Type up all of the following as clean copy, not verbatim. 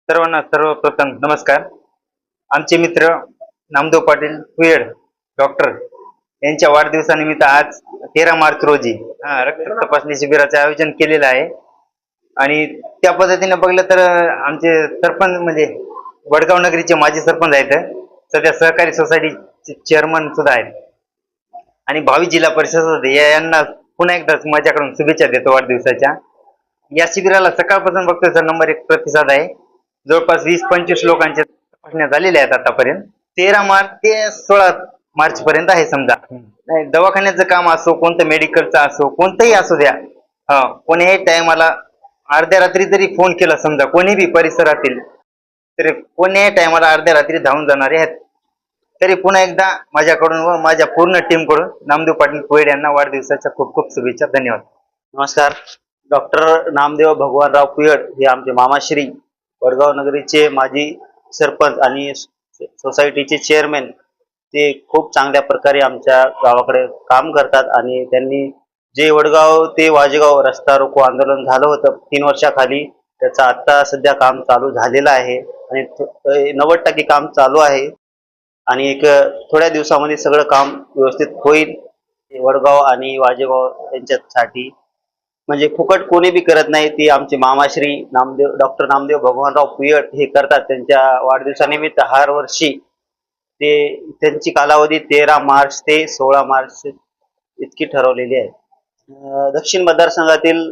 सर्वांना सर्वप्रथम नमस्कार. आमचे मित्र नामदेव पाटील कुयड डॉक्टर यांच्या वाढदिवसानिमित्त आज 13 मार्च रोजी रक्त तपासणी शिबिराचे आयोजन केलेलं आहे. आणि त्या पद्धतीने बघलं तर आमचे सरपंच म्हणजे वडगाव नगरीचे माजी सरपंच आहेत, सध्या सहकारी सोसायटीचे चेअरमन सुद्धा आहेत, आणि भावी जिल्हा परिषद सदस्य यांना पुन्हा एकदा माझ्याकडून शुभेच्छा देतो वाढदिवसाच्या. या शिबिराला सकाळपासून बघतोय सर नंबर 1 प्रतिसाद आहे. जवळपास 20-25 लोकांच्या तपासण्या झालेल्या आहेत आतापर्यंत. 13 मार्च ते 16 मार्च पर्यंत आहे समजा. नाही, दवाखान्याचं काम असो, कोणतं मेडिकलचं असो, कोणतंही असू द्या, कोणीही टायमाला अर्ध्या रात्री जरी फोन केला समजा, कोणी बी परिसरातील, तरी कोणत्याही टायमाला अर्ध्या रात्री धावून जाणारे आहेत. तरी पुन्हा एकदा माझ्याकडून व माझ्या पूर्ण टीमकडून नामदेव पाटील कुयड यांना वाढदिवसाच्या खूप खूप शुभेच्छा. धन्यवाद. नमस्कार. डॉक्टर नामदेव भगवानराव कुयड हे आमचे मामाश्री, वडगाव नगरीचे माजी सरपंच आणि सोसायटीचे चेअरमॅन. ते खूप चांगल्या प्रकारे आमच्या गावाकडे काम करतात आणि त्यांनी जे वडगाव ते वाजेगाव रस्ता रोको आंदोलन झालं होतं 3 वर्षाखाली, त्याचं आता सध्या काम चालू झालेलं आहे आणि 90% काम चालू आहे आणि एक थोड्या दिवसामध्ये सगळं काम व्यवस्थित होईल. वडगाव आणि वाजेगाव यांच्यासाठी म्हणजे फुकट कोणी बी करत नाही. ती आमचे मामाश्री डॉक्टर नामदेव भगवानराव कुयड हे करतात. त्यांच्या वाढदिवसानिमित्त हर वर्षी ते त्यांची कालावधी 13 मार्च ते 16 मार्च इतकी ठरवलेली आहे. दक्षिण मतदारसंघातील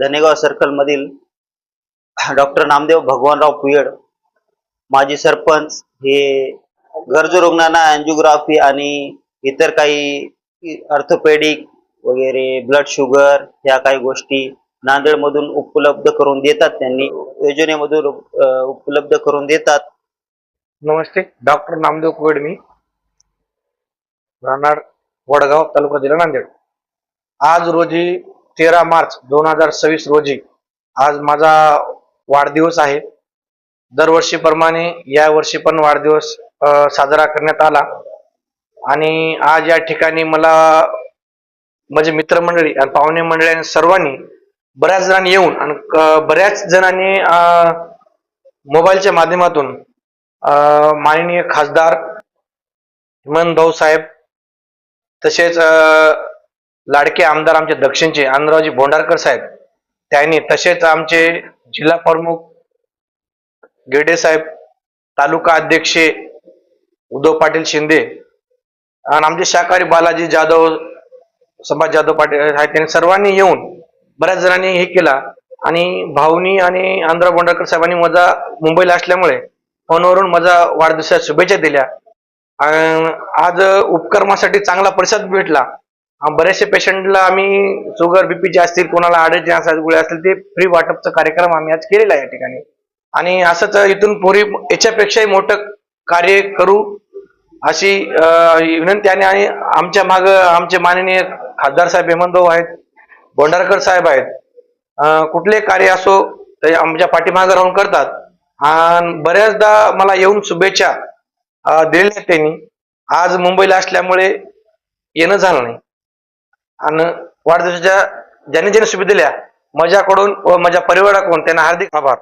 धनेगाव सर्कल मधील डॉक्टर नामदेव भगवानराव कुयड माजी सरपंच हे गरजू रुग्णांना अँजिओग्राफी आणि इतर काही ऑर्थोपेडिक वगैरे ब्लड शुगर ह्या काही गोष्टी नांदेडमधून उपलब्ध करून देतात. त्यांनी योजनेमधून उपलब्ध करून देतात. नमस्ते. डॉक्टर नामदेव कुयड, मी राहणार वडगाव, तालुका जिल्हा नांदेड. आज रोजी 13 मार्च 2026 रोजी आज माझा वाढदिवस आहे. दरवर्षीप्रमाणे या वर्षी पण वाढदिवस साजरा करण्यात आला आणि आज या ठिकाणी मला माझे मित्रमंडळी आणि पाहुणे मंडळी आणि सर्वांनी बऱ्याच जणांनी येऊन आणि बऱ्याच जणांनी मोबाईलच्या माध्यमातून माननीय खासदार हेमंत भाऊ साहेब, तसेच लाडके आमदार आमचे दक्षिणचे आनंदरावजी भोंडारकर साहेब त्यांनी, तसेच आमचे जिल्हा प्रमुख गेडे साहेब, तालुका अध्यक्ष उद्धव पाटील शिंदे आणि आमचे शाकाहारी बालाजी जाधव, संभाजी जाधव पाटील आहेत, त्यांनी सर्वांनी येऊन बऱ्याच जणांनी हे केला. आणि भाऊनी आणि आनंदराव भोंडारकर साहेबांनी माझा मुंबईला असल्यामुळे फोनवरून माझा वाढदिवसाच्या शुभेच्छा दिल्या. आज उपक्रमासाठी चांगला प्रतिसाद भेटला. बरेचसे पेशंटला आम्ही शुगर बीपीचे असतील, कोणाला आडचे गोळ्या असतील, ते फ्री वाटपचा कार्यक्रम आम्ही आज केलेला आहे या ठिकाणी. आणि असंच इथून पुढे याच्यापेक्षाही मोठं कार्य करू अशी विनंती. आणि आमच्या माग आमचे माननीय खासदार साहेब हेमंत भाऊ आहेत, भोंडारकर साहेब आहेत. कुठले कार्य असो ते आमच्या पाठीमागे राहून करतात आणि बऱ्याचदा मला येऊन शुभेच्छा दिलेल्या त्यांनी. आज मुंबईला असल्यामुळे येणं झालं नाही आणि वाढदिवसाच्या ज्यांनी शुभेच्छा दिल्या माझ्याकडून व माझ्या परिवाराकडून त्यांना हार्दिक आभार.